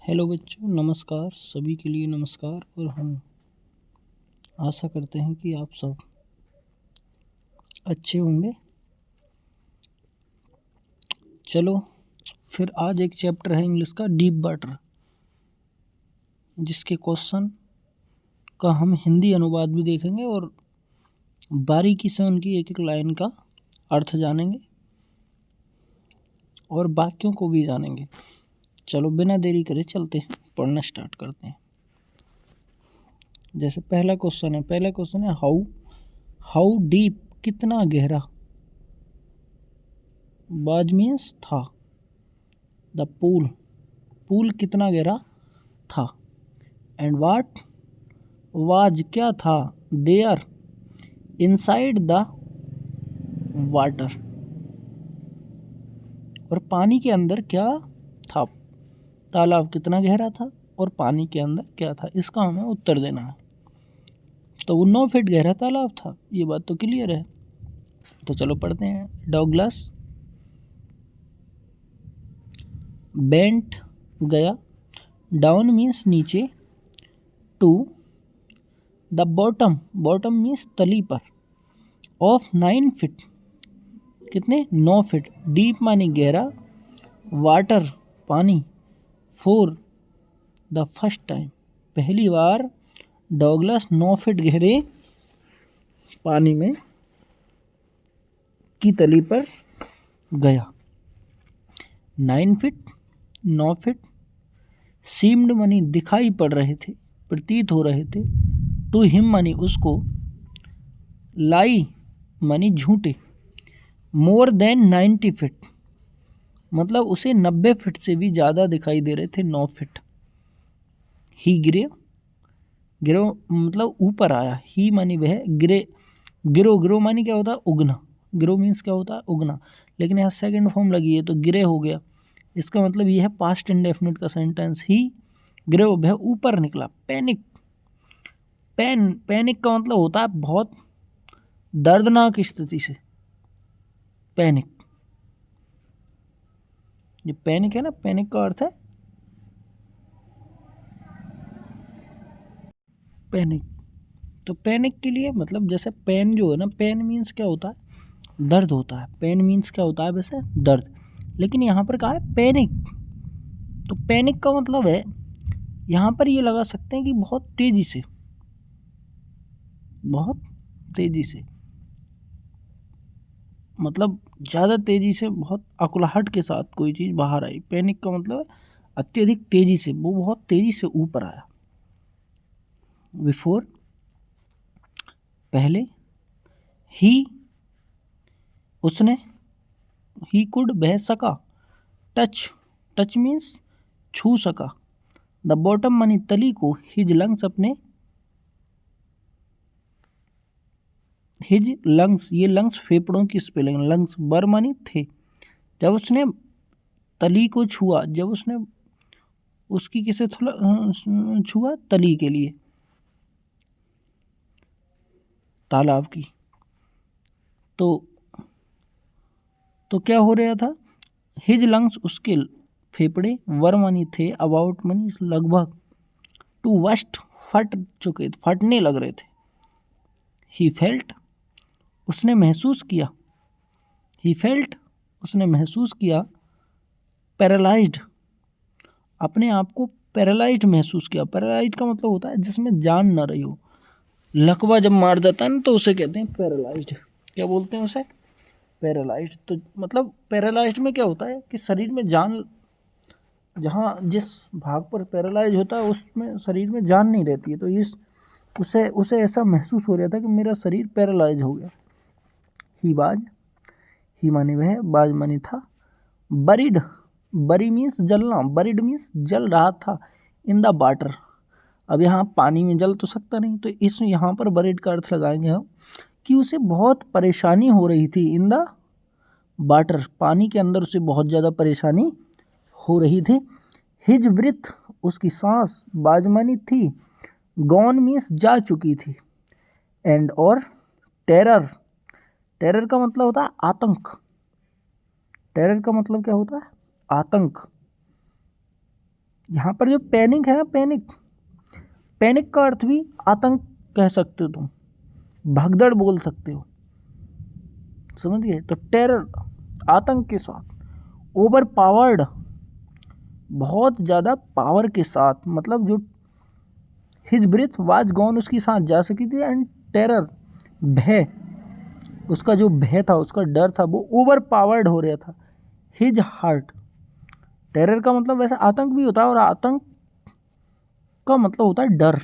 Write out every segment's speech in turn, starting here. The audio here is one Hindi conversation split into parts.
हेलो बच्चों, नमस्कार। सभी के लिए नमस्कार। और हम आशा करते हैं कि आप सब अच्छे होंगे। चलो फिर आज एक चैप्टर है इंग्लिश का, डीप वाटर, जिसके क्वेश्चन का हम हिंदी अनुवाद भी देखेंगे और बारीकी से उनकी एक एक लाइन का अर्थ जानेंगे और वाक्यों को भी जानेंगे। चलो बिना देरी करे चलते हैं, पढ़ना स्टार्ट करते हैं। जैसे पहला क्वेश्चन है हाउ हाउ डीप, कितना गहरा। वाज मीन्स था, द पूल, पूल कितना गहरा था। एंड वाट वाज, क्या था। देयर, इनसाइड द वाटर, और पानी के अंदर क्या था। तालाब कितना गहरा था और पानी के अंदर क्या था, इसका हमें उत्तर देना है। तो वो 9 फीट गहरा तालाब था, ये बात तो क्लियर है। तो चलो पढ़ते हैं। डॉगलस बेंट, गया। डाउन मीन्स नीचे। To the bottom, bottom means तली पर। ऑफ 9 फीट, कितने 9 फीट। डीप मानी गहरा। वाटर पानी। फॉर द फर्स्ट टाइम, पहली बार डॉगलस 9 फीट गहरे पानी में की तली पर गया। 9 फीट, 9 फीट। सीम्ड मनी दिखाई पड़ रहे थे, प्रतीत हो रहे थे। टू हिम मनी उसको। लाई मनी झूठे। मोर देन 90 फीट, मतलब उसे 90 फीट से भी ज़्यादा दिखाई दे रहे थे 9 फीट। ही गिरे, गिरो मतलब ऊपर आया। ही मानी वह, गिरे, गिरो, गिरो मानी क्या होता है, उगना। गिरो मीन्स क्या होता है, उगना। लेकिन यहाँ सेकंड फॉर्म लगी है तो गिरे हो गया। इसका मतलब ये है पास्ट इंडेफिनिट का सेंटेंस। ही गिरो, वह ऊपर निकला। पैनिक, पैनिक का मतलब होता है बहुत दर्दनाक स्थिति से। पैनिक, ये पैनिक है ना, पैनिक का अर्थ है पैनिक। तो पैनिक के लिए मतलब जैसे पेन जो है ना, पेन मीन्स क्या होता है, दर्द होता है। पेन मीन्स क्या होता है वैसे, दर्द। लेकिन यहाँ पर कहा है पैनिक, तो पैनिक का मतलब है, यहाँ पर ये लगा सकते हैं कि बहुत तेज़ी से, बहुत तेज़ी से, मतलब ज़्यादा तेज़ी से, बहुत अकुलाहट के साथ कोई चीज़ बाहर आई। पैनिक का मतलब अत्यधिक तेज़ी से, वो बहुत तेज़ी से ऊपर आया। बिफोर, पहले। ही, उसने। ही कुड, बह सका। टच, टच मीन्स छू सका। द बॉटम मानी तली को। हिज लंग्स, अपने। हिज लंग्स, ये लंग्स फेफड़ों की स्पेलिंग। लंग्स बर मानी थे। जब उसने तली को छुआ, जब उसने उसकी किसे थोड़ा छुआ, तली के लिए, तालाब की। तो क्या हो रहा था। हिज लंग्स, उसके फेफड़े। वर मानी थे। अबाउट मानी लगभग। टू वस्ट, फट चुके, फटने लग रहे थे। ही फेल्ट, उसने महसूस किया। ही फेल्ट, उसने महसूस किया। पैरालाइज्ड, अपने आप को पैरालाइज्ड महसूस किया। पैरालाइज्ड का मतलब होता है जिसमें जान ना रही हो। लकवा जब मार जाता है ना तो उसे कहते हैं पैरालाइज्ड। क्या बोलते हैं उसे, पैरालाइज्ड। तो मतलब पैरालाइज्ड में क्या होता है कि शरीर में जान, जहाँ जिस भाग पर पैरालाइज होता है उसमें शरीर में जान नहीं रहती है। तो इस उसे ऐसा महसूस हो रहा था कि मेरा शरीर पैरालाइज हो गया। ही बाज, ही मानी वह, बाज मानी था। बरीड, बरी मीन्स जलना, बरीड मीन्स जल रहा था। इन द वाटर, अब यहाँ पानी में जल तो सकता नहीं, तो इस यहाँ पर बरीड का अर्थ लगाएंगे हम कि उसे बहुत परेशानी हो रही थी। इन द वाटर, पानी के अंदर उसे बहुत ज़्यादा परेशानी हो रही थी। हिज ब्रिथ, उसकी सांस। बाजमानी थी। गॉन मीन्स जा चुकी थी। एंड, और। टेरर, टेरर का मतलब होता है आतंक। टेरर का मतलब क्या होता है, आतंक। यहाँ पर जो पैनिक है ना, पैनिक का अर्थ भी आतंक कह सकते हो तुम, भगदड़ बोल सकते हो, समझ गए। तो टेरर आतंक के साथ, ओवर पावर्ड बहुत ज़्यादा पावर के साथ, मतलब जो हिज ब्रेथ वाज गॉन उसकी सांस जा सकी थी, एंड टेरर भय, उसका जो भय था, उसका डर था, वो ओवर पावर्ड हो रहा था। हिज हार्ट, टेरर का मतलब वैसे आतंक भी होता है, और आतंक का मतलब होता है डर,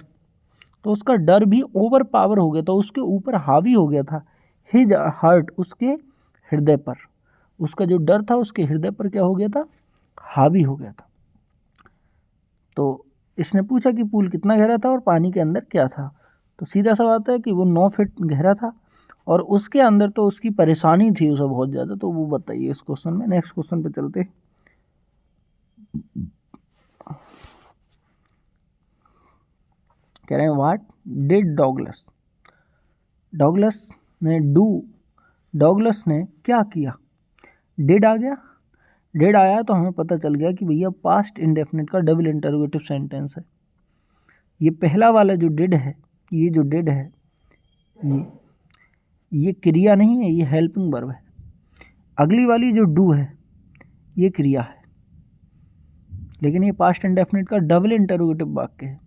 तो उसका डर भी ओवर पावर हो गया था, उसके ऊपर हावी हो गया था। हिज हार्ट, उसके हृदय पर, उसका जो डर था उसके हृदय पर क्या हो गया था, हावी हो गया था। तो इसने पूछा कि पूल कितना गहरा था और पानी के अंदर क्या था, तो सीधा सा बात है कि वो 9 फीट गहरा था, और उसके अंदर तो उसकी परेशानी थी उसे बहुत ज़्यादा। तो वो बताइए इस क्वेश्चन में। नेक्स्ट क्वेश्चन पे चलते। कह रहे हैं व्हाट डिड डॉगलस ने क्या किया। डिड आ गया, डिड आया तो हमें पता चल गया कि भैया पास्ट इंडेफिनिट का डबल इंटरोगेटिव सेंटेंस है। ये पहला वाला जो डिड है, ये जो डिड है ये क्रिया नहीं है, ये हेल्पिंग वर्ब है। अगली वाली जो डू है ये क्रिया है, लेकिन ये पास्ट इंडेफिनिट का डबल इंटरोगेटिव वाक्य है।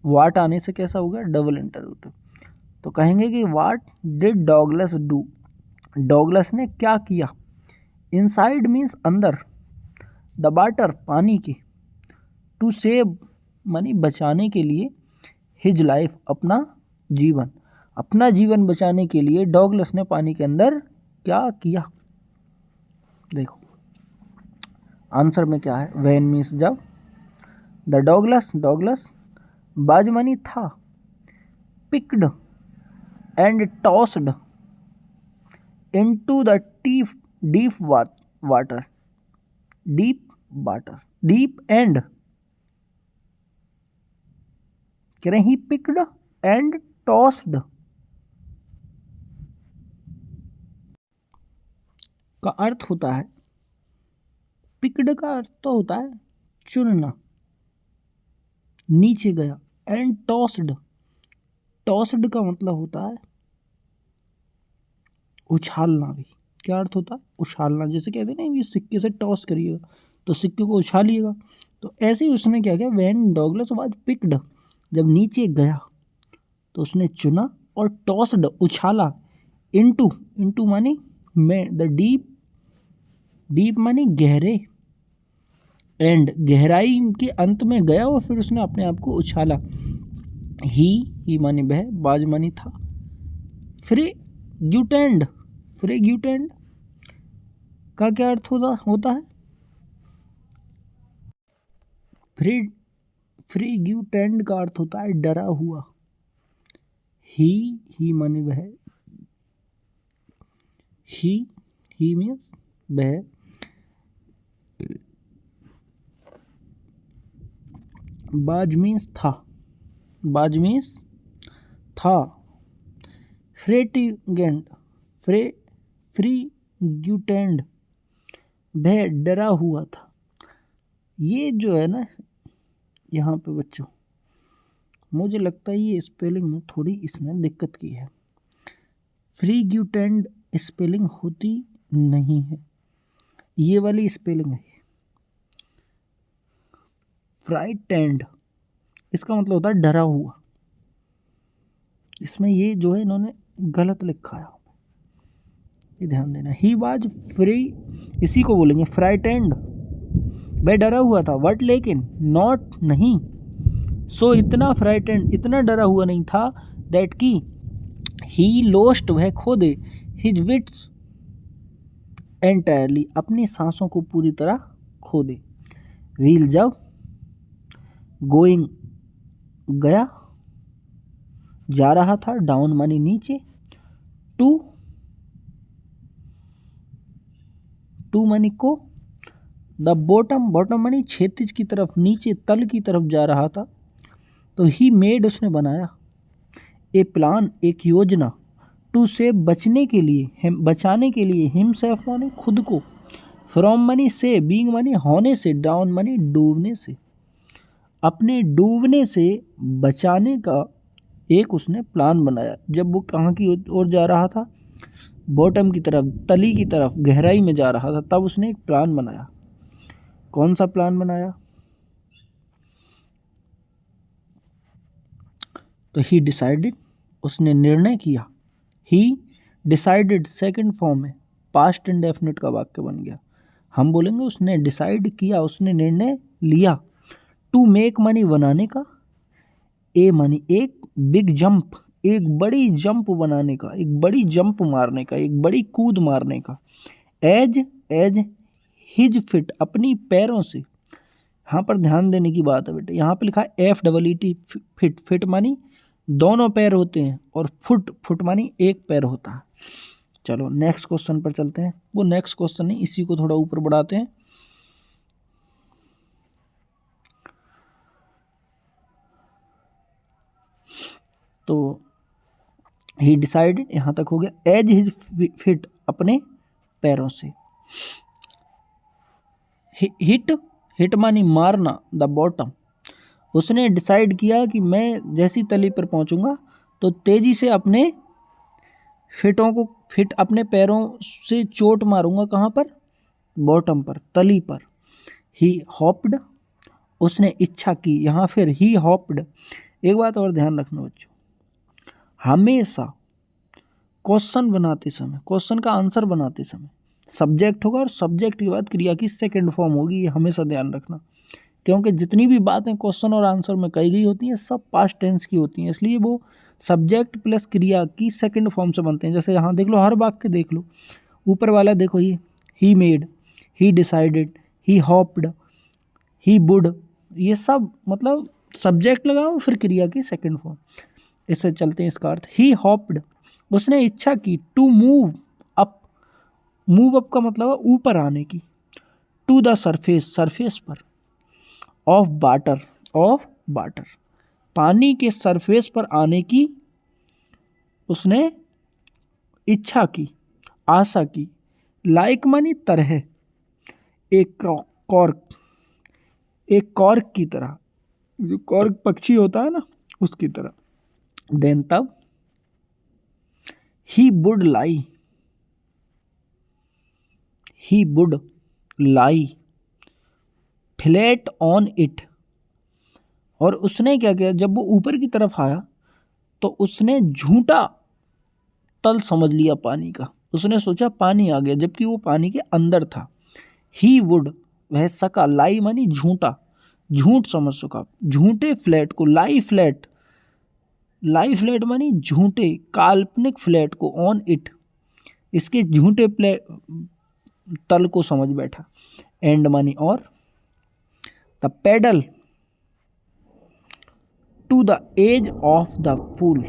व्हाट आने से कैसा होगा, डबल इंटरोगेटिव। तो कहेंगे कि what did Douglas do, Douglas ने क्या किया। इनसाइड मीन्स अंदर, द वाटर पानी के, टू सेव मनी बचाने के लिए, हिज लाइफ अपना जीवन, अपना जीवन बचाने के लिए डॉगलस ने पानी के अंदर क्या किया। देखो आंसर में क्या है, व्हेन मीन्स जब, द डॉगलस बाजमनी था, picked and tossed into the deep water, deep and, कह रहे ही पिक्ड एंड टॉस्ड का अर्थ होता है, पिक्ड का अर्थ तो होता है चुनना, नीचे गया, एंड टॉस्ड का मतलब होता है उछालना भी। क्या अर्थ होता है, उछालना। जैसे कहते हैं ना ये सिक्के से टॉस करिएगा तो सिक्के को उछालिएगा, तो ऐसे ही उसने क्या किया, व्हेन डॉगलस वाज पिक्ड, जब नीचे गया तो उसने चुना, और टॉस्ड उछाला, इनटू मानी में, द डीप मानी गहरे, एंड गहराई के अंत में गया और फिर उसने अपने आप को उछाला। ही मानी वह, बाज मानी था, फ्रेग्यूटेंड का क्या अर्थ होता है, फ्रेग्यूटेंड का अर्थ होता है डरा हुआ। ही माने वह, ही मीन्स वह, बाज मीन्स था, फ्रीग्यूटेंड वह डरा हुआ था। ये जो है ना यहाँ पे बच्चों, मुझे लगता है ये स्पेलिंग में थोड़ी इसने दिक्कत की है। फ्रीग्यूटेंड स्पेलिंग होती नहीं है, ये वाली स्पेलिंग है। फ्राइटेंड इसका मतलब होता है डरा हुआ, इसमें ये जो है इन्होंने गलत लिखा है, ये ध्यान देना। ही वाज फ्री, इसी को बोलेंगे फ्राइटेंड, वह डरा हुआ था, बट लेकिन नॉट नहीं, सो इतना फ्राइटेंड, इतना डरा हुआ नहीं था, दैट की ही लोस्ट वह खो दे, हिज विट्स एंटायरली अपनी सांसों को पूरी तरह खो दे। व्हील जब गोइंग गया, जा रहा था, डाउन मानी नीचे, टू मानी को, द बॉटम मानी क्षैतिज की तरफ, नीचे तल की तरफ जा रहा था, तो ही मेड उसने बनाया, ए प्लान एक योजना, टू से बचाने के लिए, हिमसेल्फ मानी खुद को, फ्रॉम मनी से, बीइंग मनी होने से, डाउन मनी डूबने से। अपने डूबने से बचाने का एक उसने प्लान बनाया। जब वो कहाँ की ओर जा रहा था, बॉटम की तरफ, तली की तरफ, गहराई में जा रहा था, तब उसने एक प्लान बनाया। कौन सा प्लान बनाया? तो ही डिसाइडेड, उसने निर्णय किया। ही डिसाइडेड सेकंड फॉर्म में पास्ट इंडेफिनिट का वाक्य बन गया। हम बोलेंगे उसने डिसाइड किया, उसने निर्णय लिया। टू मेक मनी, बनाने का। ए मनी, एक बिग जंप, एक बड़ी जंप बनाने का, एक बड़ी जंप मारने का, एक बड़ी कूद मारने का। एज हिज फिट, अपनी पैरों से। यहाँ पर ध्यान देने की बात है बेटे, यहाँ पे लिखा है FEET, फिट। फिट मानी दोनों पैर होते हैं, और फुट मानी एक पैर होता है। चलो नेक्स्ट क्वेश्चन पर चलते हैं। वो नेक्स्ट क्वेश्चन नहीं, इसी को थोड़ा ऊपर बढ़ाते हैं। तो ही डिसाइडेड यहाँ तक हो गया। एज हिज फिट, अपने पैरों से। हिट मानी मारना, द बॉटम। उसने डिसाइड किया कि मैं जैसी तली पर पहुंचूंगा तो तेजी से अपने फिट अपने पैरों से चोट मारूंगा। कहाँ पर? बॉटम पर, तली पर। ही हॉप्ड, उसने इच्छा की। यहाँ फिर ही हॉप्ड। एक बात और ध्यान रखना बच्चों, हमेशा क्वेश्चन बनाते समय, क्वेश्चन का आंसर बनाते समय सब्जेक्ट होगा, और सब्जेक्ट के बाद क्रिया की सेकंड फॉर्म होगी। ये हमेशा ध्यान रखना, क्योंकि जितनी भी बातें क्वेश्चन और आंसर में कही गई होती हैं सब पास्ट टेंस की होती हैं, इसलिए वो सब्जेक्ट प्लस क्रिया की सेकंड फॉर्म से बनते हैं। जैसे यहाँ देख लो, हर वाक्य देख लो, ऊपर वाला देखो, ये he made, he decided, he hopped, he would, ये सब मतलब सब्जेक्ट लगाओ फिर क्रिया की सेकंड फॉर्म। इससे चलते हैं इसका अर्थ। ही हॉप्ड, उसने इच्छा की। To move up, move up का मतलब है ऊपर आने की। टू द सरफेस, सरफेस पर। ऑफ वाटर, पानी के सरफेस पर आने की उसने इच्छा की, आशा की। लाइक मानी तरह, एक कॉर्क की तरह, जो कॉर्क पक्षी होता है ना, उसकी तरह। देन तब he would lie flat on it, और उसने क्या किया, जब वो ऊपर की तरफ आया तो उसने झूठा तल समझ लिया पानी का। उसने सोचा पानी आ गया, जबकि वो पानी के अंदर था। ही वुड, वह सका। लाई मानी झूठा, झूठ समझ सका। झूठे फ्लैट को लाई फ्लैट मानी झूठे काल्पनिक फ्लैट को, ऑन इट, इसके झूठे तल को समझ बैठा। एंड मानी और। The paddle to the edge of the pool,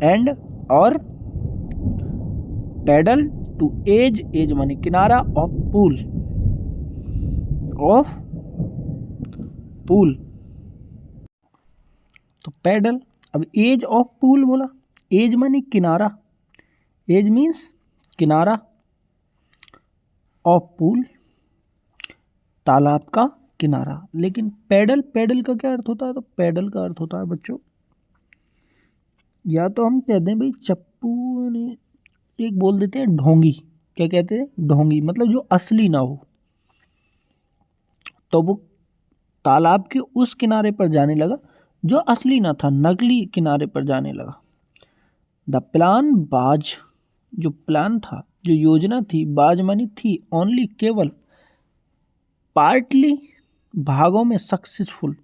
and और पेडल टू एज मानी किनारा, ऑफ पूल। तो पेडल, अब एज ऑफ पूल बोला, एज मानी किनारा, एज मीन्स किनारा, ऑफ पूल तालाब का किनारा। लेकिन पेडल का क्या अर्थ होता है? तो पेडल का अर्थ होता है बच्चों, या तो हम कह दें भाई चप्पू ने, एक बोल देते हैं ढोंगी। क्या कहते हैं? ढोंगी, मतलब जो असली ना हो। तो वो तालाब के उस किनारे पर जाने लगा जो असली ना था, नकली किनारे पर जाने लगा। द प्लान बाज, जो प्लान था, जो योजना थी, बाज मानी थी, ओनली केवल, पार्टली भागों में सक्सेसफुल,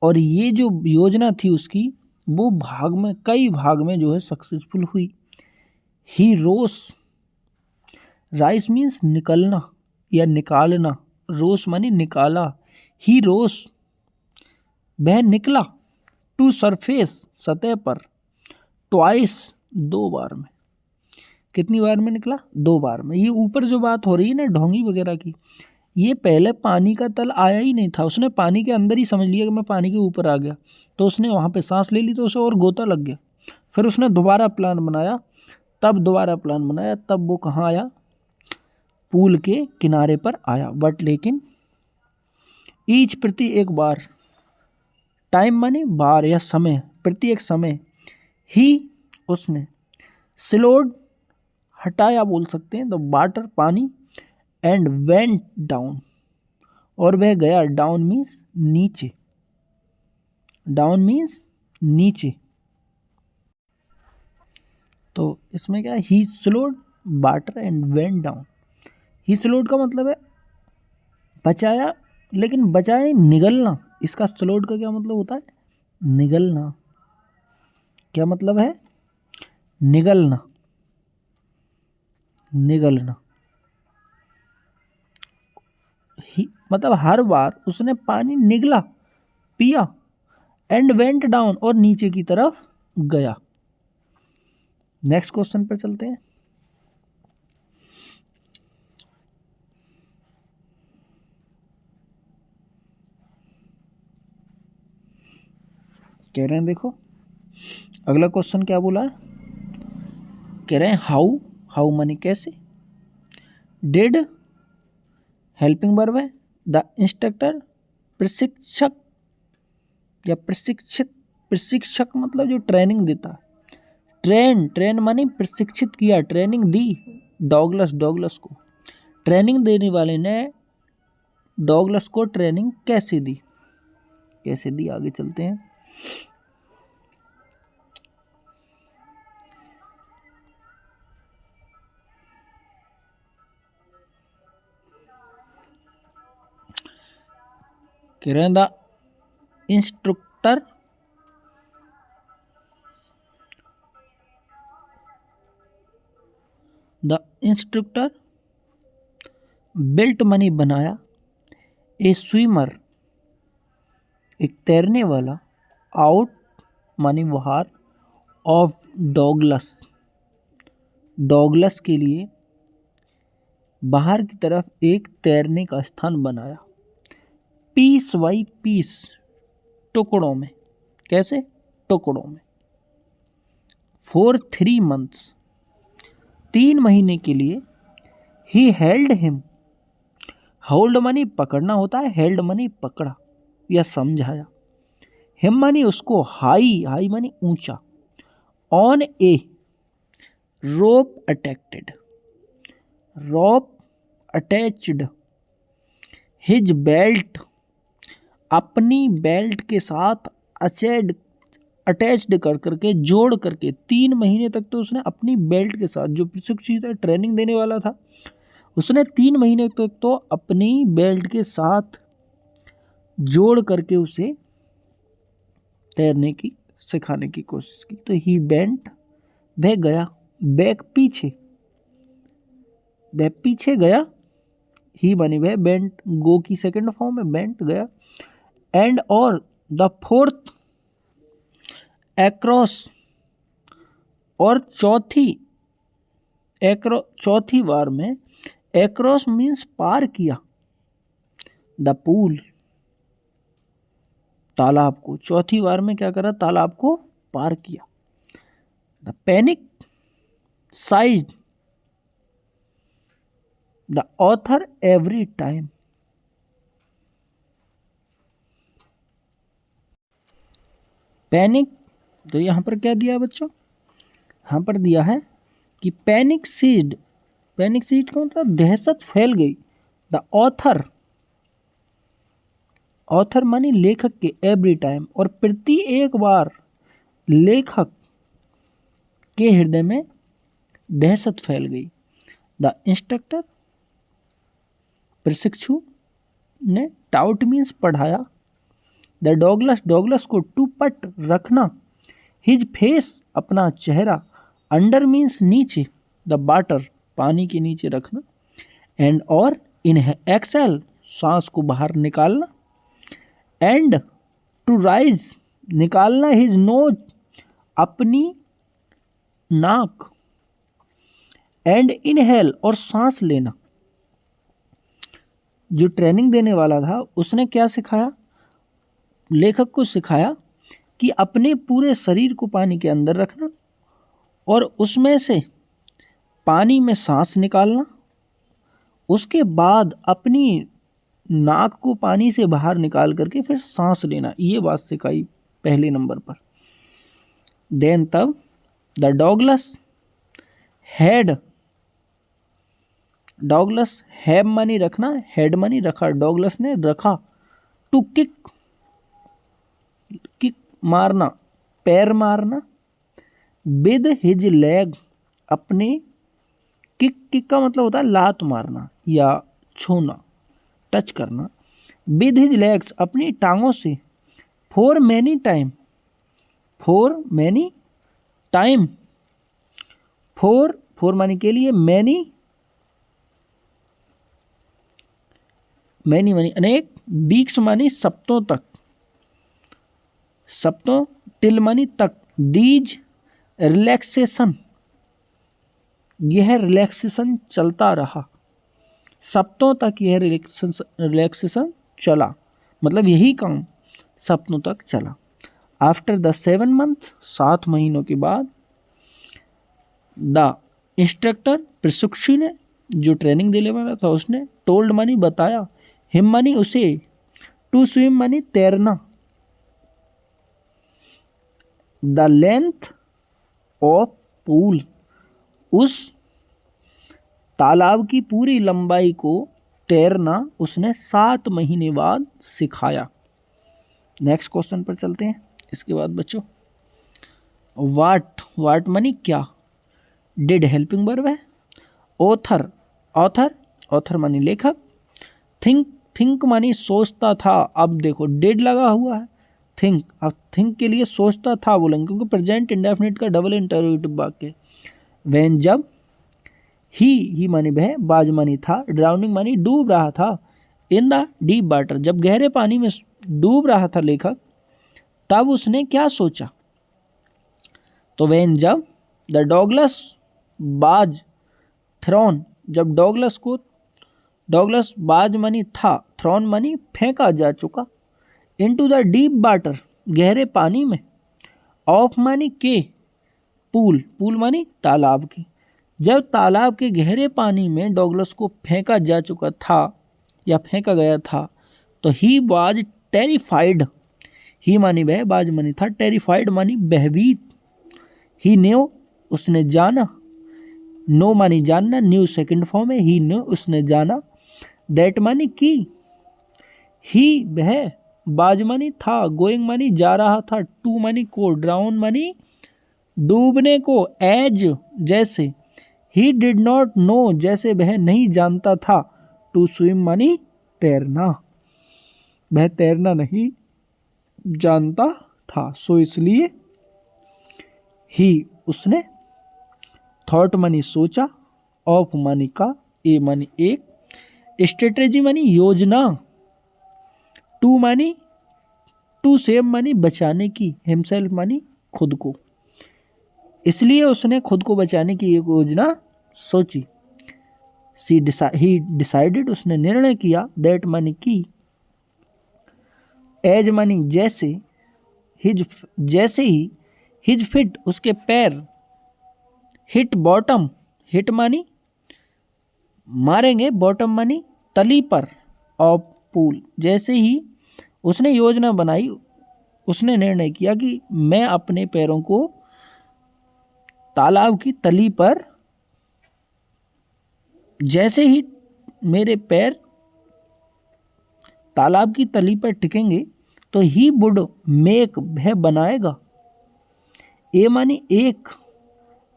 और ये जो योजना थी उसकी, वो कई भाग में जो है सक्सेसफुल हुई। ही रोस, राइस मीन्स निकलना या निकालना, रोस मानी निकाला। ही रोस, वह निकला। टू सरफेस, सतह पर। ट्वाइस, 2 बार में। कितनी बार में निकला? 2 बार में। ये ऊपर जो बात हो रही है ना ढोंगी वगैरह की, ये पहले पानी का तल आया ही नहीं था, उसने पानी के अंदर ही समझ लिया कि मैं पानी के ऊपर आ गया, तो उसने वहाँ पे सांस ले ली, तो उसे और गोता लग गया। फिर उसने दोबारा प्लान बनाया, तब वो कहाँ आया? पूल के किनारे पर आया। बट लेकिन ईच प्रति एक बार, टाइम माने बार या समय, प्रति एक समय, ही उसने, स्लोड हटाया बोल सकते हैं, द वाटर पानी, एंड वेंट डाउन और वह गया, डाउन मीन्स नीचे, डाउन मीन्स नीचे। तो इसमें क्या है, he slowed water and went down. He slowed का मतलब है बचाया, लेकिन बचाया नहीं, निगलना। इसका स्लोड का क्या मतलब होता है, निगलना। क्या मतलब है, निगलना, निगलना। ही मतलब हर बार उसने पानी निगला, पिया, एंड वेंट डाउन और नीचे की तरफ गया। नेक्स्ट क्वेश्चन पर चलते हैं। कह रहे हैं देखो, अगला क्वेश्चन क्या बोला है, कह रहे हैं हाउ, हाउ माने कैसे, डिड हेल्पिंग वर्ब है, द इंस्ट्रक्टर प्रशिक्षक या प्रशिक्षित, प्रशिक्षक मतलब जो ट्रेनिंग देता, ट्रेन, ट्रेन माने प्रशिक्षित किया, ट्रेनिंग दी डॉगलस, डॉगलस को, ट्रेनिंग देने वाले ने डॉगलस को ट्रेनिंग कैसे दी, कैसे दी, आगे चलते हैं। कह रहे हैं द इंस्ट्रक्टर बिल्ट मनी बनाया, ए स्विमर एक तैरने वाला, आउट मानी बाहर, ऑफ डॉगलस डॉगलस के लिए बाहर की तरफ एक तैरने का स्थान बनाया, पीस बाई पीस टुकड़ों में, कैसे, टुकड़ों में, फॉर 3 months 3 महीने के लिए, he held him, hold money पकड़ना होता है, हेल्ड मनी पकड़ा या समझाया, हिम मनी उसको, हाई, हाई मनी ऊंचा, on a rope attacked, rope attached, his belt अपनी बेल्ट के साथ, अटैच्ड कर करके, जोड़ करके, 3 महीने तक तो उसने अपनी बेल्ट के साथ, जो प्रशिक्षित ट्रेनिंग देने वाला था उसने 3 महीने तक तो अपनी बेल्ट के साथ जोड़ करके उसे तैरने की, सिखाने की कोशिश की। तो ही बेंट, वह गया, बैक पीछे, वह पीछे गया, ही बनी वह, बेंट गो की सेकंड फॉर्म है, बेंट गया, एंड और द फोर्थ एक्रॉस और चौथी बार में, एक्रॉस मीन्स पार किया, द पूल तालाब को, चौथी बार में क्या करा, तालाब को पार किया, the panic size the author every time, panic, तो यहां पर क्या दिया है बच्चों, यहां पर दिया है कि पैनिक सीज्ड, पैनिक सीज्ड का मतलब दहशत फैल गई, द ऑथर, ऑथर मानी लेखक के, एवरी टाइम और प्रति एक बार, लेखक के हृदय में दहशत फैल गई, द इंस्ट्रक्टर प्रशिक्षु ने, टाउट मीन्स पढ़ाया, द डॉगलस, डॉगलस को, टू पट रखना, हिज फेस अपना चेहरा, अंडर मीन्स नीचे, द वाटर पानी के नीचे रखना, एंड और इन एक्सेल सांस को बाहर निकालना, एंड टू राइज निकालना, हिज नोज अपनी नाक, एंड इनहेल और सांस लेना। जो ट्रेनिंग देने वाला था उसने क्या सिखाया, लेखक को सिखाया कि अपने पूरे शरीर को पानी के अंदर रखना और उसमें से पानी में सांस निकालना, उसके बाद अपनी नाक को पानी से बाहर निकाल करके फिर सांस लेना, ये बात सिखाई पहले नंबर पर। देन तब the Douglas had, Douglas have मानी रखना, हैड मानी रखा, डॉगलस ने रखा। टू किक, किक मारना, पैर मारना। विद हिज लेग, अपने, किक, किक का मतलब होता है लात मारना या छूना, टच करना। विद हिज लेग्स, अपनी टांगों से। For many time, for many time, four मानी के लिए, मैनी, मैनी मानी अनेक, वीक्स मानी सप्तों तक, सप्तों, टिल मानी तक। दीज रिलैक्सेशन, यह रिलैक्सेशन चलता रहा, सप्तों तक यह रिलैक्सेशन चला, मतलब यही काम सप्तों तक चला। आफ्टर द 7 मंथ, 7 महीनों के बाद। द इंस्ट्रक्टर, प्रशिक्षु ने, जो ट्रेनिंग देने वाला था उसने। टोल्ड मानी बताया, हिम मानी उसे, टू स्विम मानी तैरना। द लेंथ ऑफ पूल, उस तालाब की पूरी लंबाई को तैरना उसने 7 महीने बाद सिखाया। नेक्स्ट क्वेश्चन पर चलते हैं। इसके बाद बच्चों वाट, वाट मानी क्या, डिड हेल्पिंग वर्ब है। ऑथर, ऑथर, ऑथर मानी लेखक। थिंक, थिंक मानी सोचता था, अब देखो डिड लगा हुआ है, थिंक, अब थिंक के लिए सोचता था बोलेंगे क्योंकि प्रेजेंट इंडेफिनिट का डबल इंटरोगेटिव वाक्य। व्हेन, जब। ही मानी वह, बाज मानी था, ड्राउनिंग मानी डूब रहा था। इन द डीप वाटर, जब गहरे पानी में डूब रहा था लेखक, तब उसने क्या सोचा। तो व्हेन, जब। द डॉगलस बाज थ्रोन, जब डॉगलस को, डॉगलस बाज मानी था, थ्रोन मानी फेंका जा चुका। इनटू द डीप वाटर, गहरे पानी में। ऑफ मानी के, पूल, पूल मानी तालाब की। जब तालाब के गहरे पानी में डॉगलस को फेंका जा चुका था या फेंका गया था, तो ही वाज टेरिफाइड, ही मानी वह, बाज मानी था, टेरिफाइड मानी भयभीत। ही न्यू, उसने जाना। नो मानी जानना, न्यू सेकंड फॉर्म है, ही न्यू, उसने जाना। दैट मानी की, ही वह, बाज मानी था, गोइंग मानी जा रहा था, टू मानी को, ड्राउन मानी डूबने को, एज जैसे। ही डिड नॉट नो, जैसे वह नहीं जानता था, टू स्विम मानी तैरना, वह तैरना नहीं जानता था, सो इसलिए। ही, उसने। थॉट मानी सोचा, ऑफ मानी का, ए मानी एक, स्ट्रेटेजी मानी योजना, टू मानी टू सेव मानी बचाने की, हिमसेल्फ मानी खुद को, इसलिए उसने खुद को बचाने की एक योजना सोची। ही डिसाइडेड, उसने निर्णय किया। दैट मानी की, एज मानी जैसे, हिज जैसे ही, हिज फिट उसके पैर, हिट बॉटम, हिट मानी मारेंगे, बॉटम मानी तली पर, ऑफ पूल, जैसे ही उसने योजना बनाई, उसने निर्णय किया कि मैं अपने पैरों को तालाब की तली पर, जैसे ही मेरे पैर तालाब की तली पर टिकेंगे, तो ही वुड मेक, वह बनाएगा। ए मानी एक,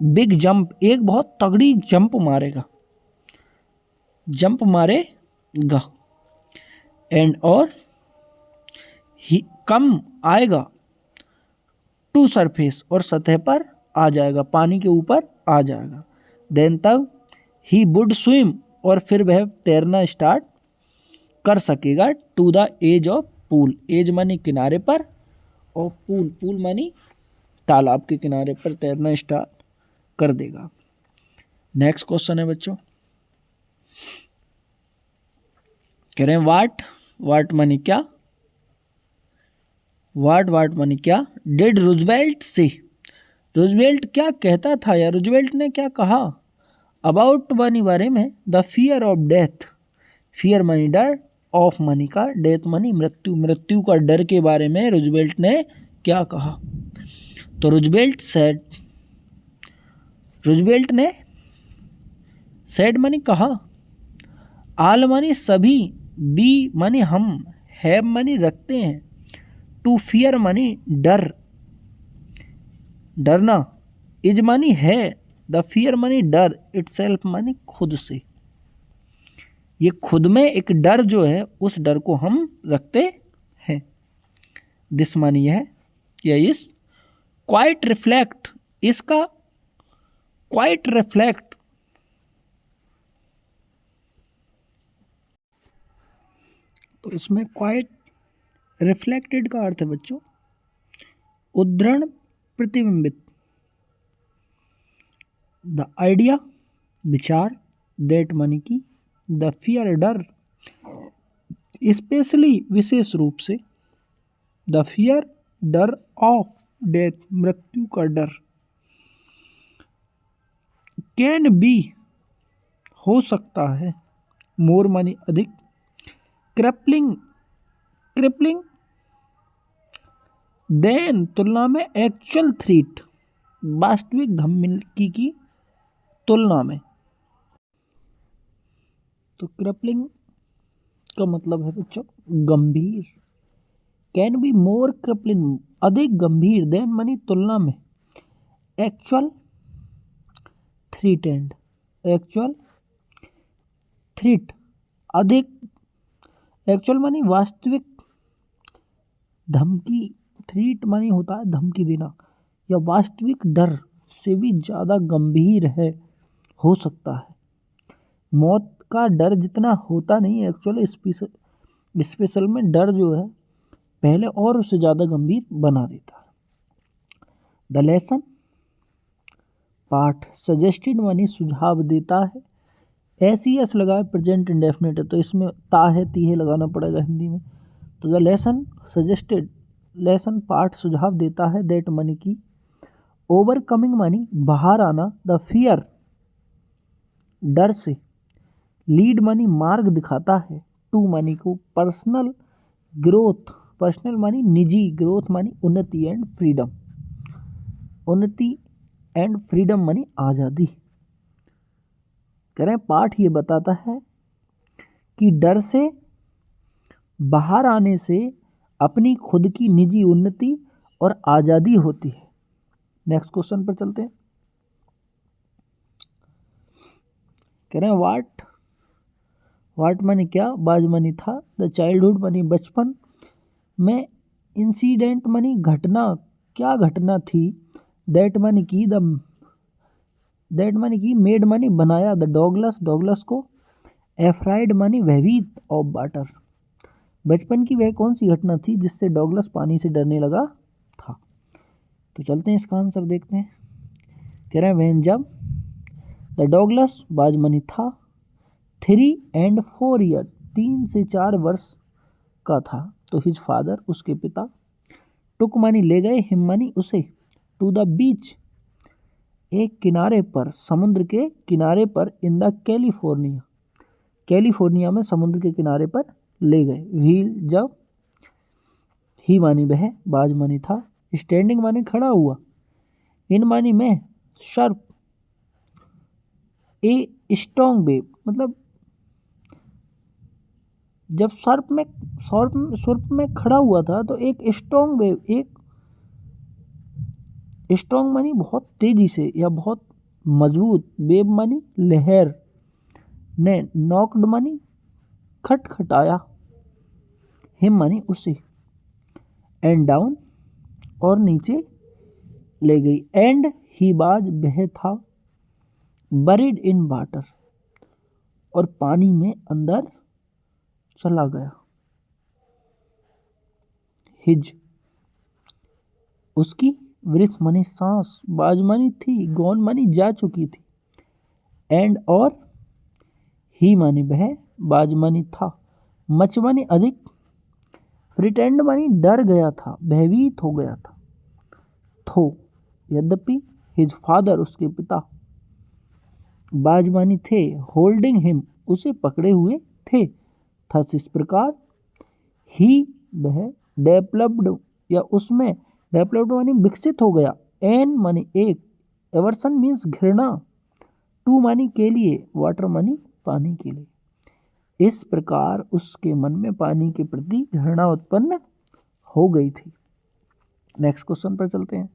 बिग जंप, एक बहुत तगड़ी जंप मारेगा, जंप मारेगा। एंड और, ही कम आएगा, टू सरफेस, और सतह पर आ जाएगा, पानी के ऊपर आ जाएगा। देन तब, ही वुड स्विम, और फिर वह तैरना स्टार्ट कर सकेगा, to the edge of pool, edge मानी किनारे पर, और पूल, पूल मानी तालाब के किनारे पर तैरना स्टार्ट कर देगा। नेक्स्ट क्वेश्चन है बच्चों, कह रहे हैं वाट, वाट मानी क्या, वाट मानी क्या। डिड रूजवेल्ट से, रूजवेल्ट क्या कहता था या रूजवेल्ट ने क्या कहा। अबाउट मानी बारे में, the fear of death, fear मानी डर, ऑफ मनी का, डेथ मनी मृत्यु का डर के बारे में रूजवेल्ट ने क्या कहा? तो रूजवेल्ट ने सेड मनी कहा, आल मनी सभी, बी मनी हम, हैव मनी रखते हैं, टू फियर मनी डरना, इज मनी है, द फियर मनी डर, इटसेल्फ मनी खुद से। ये खुद में एक डर जो है उस डर को हम रखते हैं। दिस मनी है या इस क्वाइट रिफ्लेक्ट, इसका क्वाइट रिफ्लेक्ट तो इसमें क्वाइट रिफ्लेक्टेड का अर्थ है बच्चों उद्धरण प्रतिबिंबित, द आइडिया विचार, दैट मनी की, द फियर डर, स्पेशली विशेष रूप से, द फियर डर ऑफ डेथ मृत्यु का डर, कैन बी हो सकता है, मोर मनी अधिक, क्रिपलिंग देन तुलना में, एक्चुअल थ्रीट वास्तविक धमकी की तुलना में। तो क्रिपलिंग का मतलब है बच्चों गंभीर, कैन बी मोर क्रिपलिंग अधिक गंभीर, देन मनी तुलना में, एक्चुअल थ्रीट अधिक, एक्चुअल मनी वास्तविक धमकी, थ्रीट मनी होता है धमकी देना, या वास्तविक डर से भी ज़्यादा गंभीर है, हो सकता है। मौत का डर जितना होता नहीं एक्चुअली, स्पेशल में डर जो है पहले और उससे ज़्यादा गंभीर बना देता है। द लेसन पाठ, सजेस्टेड मनी सुझाव देता है, एस लगाए प्रेजेंट इंडेफिनिट है तो इसमें ता है ती है लगाना पड़ेगा हिंदी में। तो द लेसन सजेस्टेड, लेसन पाठ सुझाव देता है, दैट मनी की, ओवरकमिंग मनी बाहर आना, द फियर डर से, लीड मनी मार्ग दिखाता है, टू मनी को, पर्सनल ग्रोथ, पर्सनल मनी निजी, ग्रोथ मनी उन्नति एंड फ्रीडम, उन्नति एंड फ्रीडम मनी आज़ादी। कह रहे हैं पाठ ये बताता है कि डर से बाहर आने से अपनी खुद की निजी उन्नति और आज़ादी होती है। नेक्स्ट क्वेश्चन पर चलते हैं। कह रहे हैं वाट मनी क्या, बाज मनी था, द चाइल्डहुड मनी बचपन में, इंसिडेंट मनी घटना, क्या घटना थी, दैट मनी की मेड मनी बनाया, द डॉगलस को, एफ्राइड मनी भयभीत, ऑफ वाटर बचपन की वह कौन सी घटना थी जिससे डॉगलस पानी से डरने लगा था। तो चलते हैं इसका आंसर देखते हैं। कह रहे हैं वह जब द डॉगलस बाज मनी था 3 and 4 years 3 से 4 वर्ष का था, तो हिज फादर उसके पिता, टुक मनी ले गए, हिम मनी उसे, टू द बीच एक किनारे पर, समुद्र के किनारे पर, इन द कैलिफोर्निया में समुद्र के किनारे पर ले गए। व्हील जब, ही मानी वह, बाज मानी था, स्टैंडिंग मानी खड़ा हुआ, इन मानी में, सर्प ए स्ट्रॉन्ग वेव, मतलब जब सर्प में खड़ा हुआ था तो एक स्ट्रॉन्ग वेव, एक स्ट्रॉन्ग मानी बहुत तेजी से या बहुत मजबूत, वेव मानी लहर, ने नॉक्ड मानी खटखटाया, हिम मानी उसे, एंड डाउन और नीचे ले गई, एंड ही बाज वह था, बरीड इन वाटर और पानी में अंदर चला गया, हिज उसकी, वृथ मनी सांस, बाज मनी थी, गौन मनी जा चुकी थी, एंड और, ही मानी वह, बाज मनी था, मच मनी अधिक, फ्रिटेंड मनी डर गया था, भयभीत हो गया था, थो यद्यपि, हिज फादर उसके पिता, बाज मनी थे, होल्डिंग हिम उसे पकड़े हुए थे, थस इस प्रकार, ही वह, डेवलप्ड या उसमें, डेवलप्ड मानी विकसित हो गया, एन मानी एक, एवर्सन मीन्स घृणा, टू मानी के लिए, वाटर मानी पानी के लिए। इस प्रकार उसके मन में पानी के प्रति घृणा उत्पन्न हो गई थी। नेक्स्ट क्वेश्चन पर चलते हैं।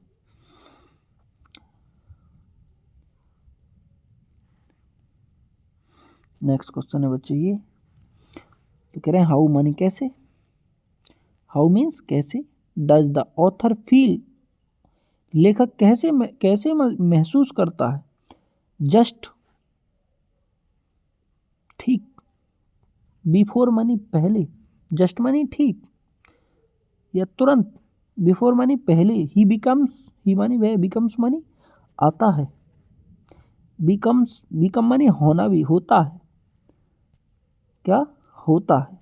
नेक्स्ट क्वेश्चन है बच्चे ये, तो कह रहे हैं हाउ मानी कैसे, हाउ मीन्स कैसे, डज द ऑथर फील, लेखक कैसे महसूस करता है, जस्ट ठीक, बिफोर मानी पहले, जस्ट मानी ठीक या तुरंत, बिफोर मानी पहले, ही बिकम्स, ही मानी वह, बिकम्स मानी आता है, बिकम्स, बिकम मानी होना भी, होता है, क्या होता है,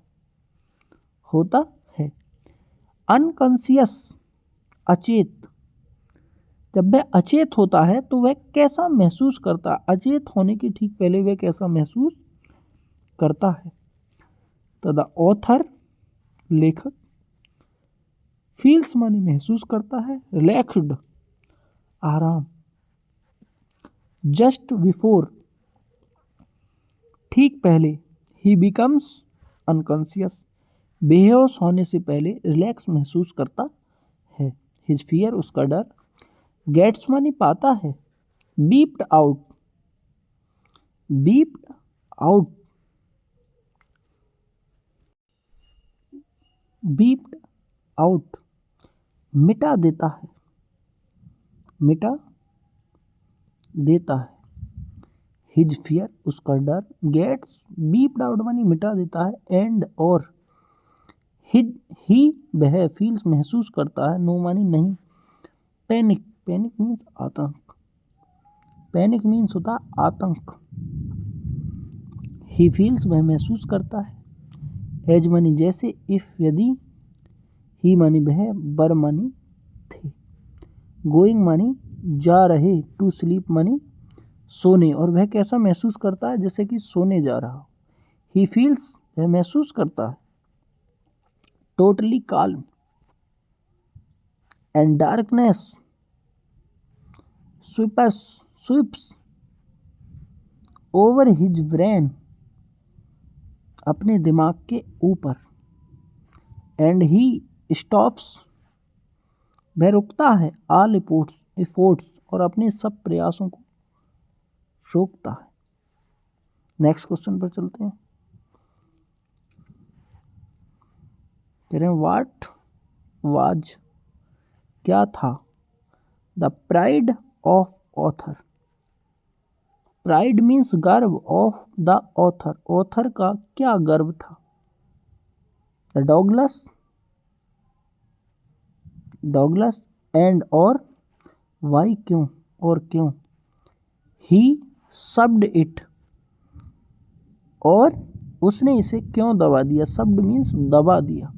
होता है। अनकॉन्शियस अचेत, जब वह अचेत होता है तो वह कैसा महसूस करता है, अचेत होने के ठीक पहले वह कैसा महसूस करता है। तो द ऑथर लेखक, फील्स मानी महसूस करता है, रिलैक्स्ड आराम, जस्ट बिफोर ठीक पहले, ही बिकम्स अनकॉन्शियस बेहोश होने से पहले रिलैक्स महसूस करता है, हिज फियर उसका डर, गेट्स मानी पाता है, बीप्ड आउट, बीप्ड आउट, बीप्ड आउट मिटा देता है, मिटा देता है, हिज फियर उसका डर, गेट्स बीप्ड आउट मानी मिटा देता है, एंड और, हिज ही वह, फील्स महसूस करता है, नो मानी नहीं, पैनिक, पैनिक मीन्स आतंक, पैनिक मीन्स होता है आतंक, ही फील्स वह महसूस करता है, एज मानी जैसे, इफ यदि, ही मानी वह, बर मानी थे, गोइंग मानी जा रहे, टू स्लीप मानी सोने, और वह कैसा महसूस करता है, जैसे कि सोने जा रहा हो, ही फील्स वह महसूस करता है, totally calm, and darkness sweeps over his brain अपने दिमाग के ऊपर, एंड ही स्टॉप्स वह रुकता है, ऑल एफोर्ट्स और अपने सब प्रयासों को रोकता है। नेक्स्ट क्वेश्चन पर चलते हैं। कह रहे हैं व्हाट वाज क्या था, the pride of author, pride means गर्व, ऑफ द ऑथर, ऑथर का क्या गर्व था, द डॉगलस, डॉगलस, एंड और, वाई क्यों, और क्यों, ही शब्ड इट और उसने इसे क्यों दबा दिया, शब्द मीन्स दबा दिया।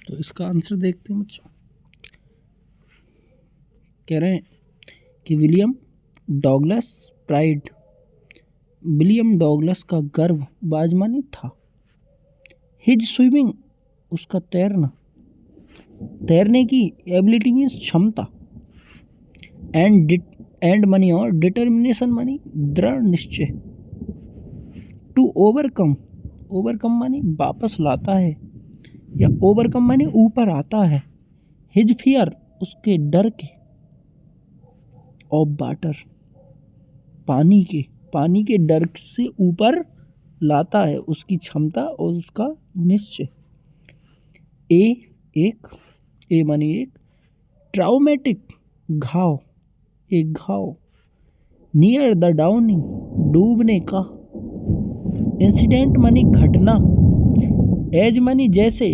तो इसका आंसर देखते हैं बच्चों। कह रहे हैं कि William Douglas pride, William Douglas का गर्व बाजमानी था, हिज स्विमिंग उसका तैरना, तैरने की एबिलिटी मीन्स क्षमता, एंड मनी और डिटर्मिनेशन मनी दृढ़ निश्चय, टू ओवरकम, ओवरकम मानी वापस लाता है या ओवरकम मानी ऊपर आता है, हिज फियर उसके डर के, ऑफ वाटर पानी के डर से ऊपर लाता है, उसकी क्षमता और उसका निश्चय। ए मानी एक, ट्राउमेटिक घाव, एक घाव, नियर द डाउनिंग डूबने का, इंसिडेंट मानी घटना, एज मानी जैसे,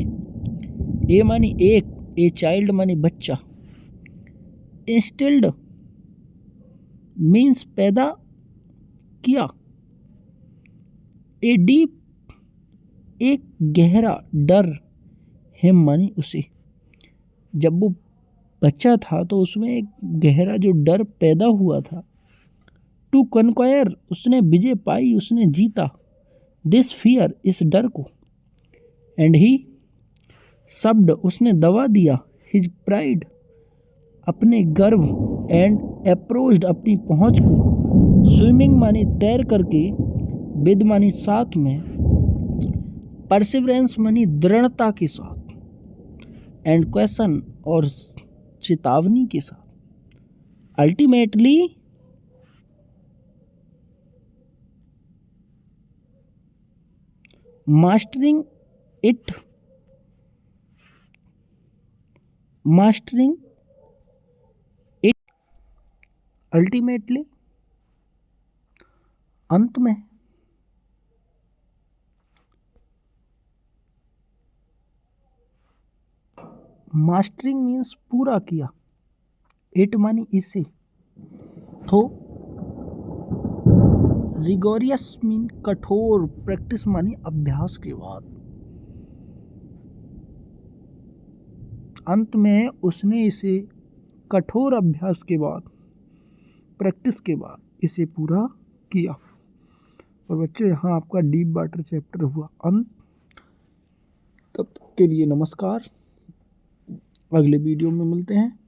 ए मानी एक, ए चाइल्ड मानी बच्चा, इंस्टिल्ड मीन्स पैदा किया, ए डीप एक गहरा डर, हिम मानी उसे, जब वो बच्चा था तो उसमें एक गहरा जो डर पैदा हुआ था। टू कन्क्वायर, उसने विजय पाई, उसने जीता दिस फियर, इस डर को। एंड ही शब्द, उसने दबा दिया हिज प्राइड, अपने गर्व, एंड अप्रोच्ड, अपनी पहुंच को, स्विमिंग मानी तैर करके, विद मानी साथ में, परसिवरेंस मानी दृढ़ता के साथ, एंड क्वेश्चन और चेतावनी के साथ, अल्टीमेटली मास्टरिंग इट, अल्टीमेटली अंत में, मास्टरिंग मीन्स पूरा किया, इट मानी इसे, तो रिगोरियस मीन कठोर, प्रैक्टिस मानी अभ्यास के बाद, अंत में उसने इसे कठोर अभ्यास के बाद, प्रैक्टिस के बाद इसे पूरा किया। और बच्चों यहाँ आपका डीप वाटर चैप्टर हुआ अंत। तब तक के लिए नमस्कार, अगले वीडियो में मिलते हैं।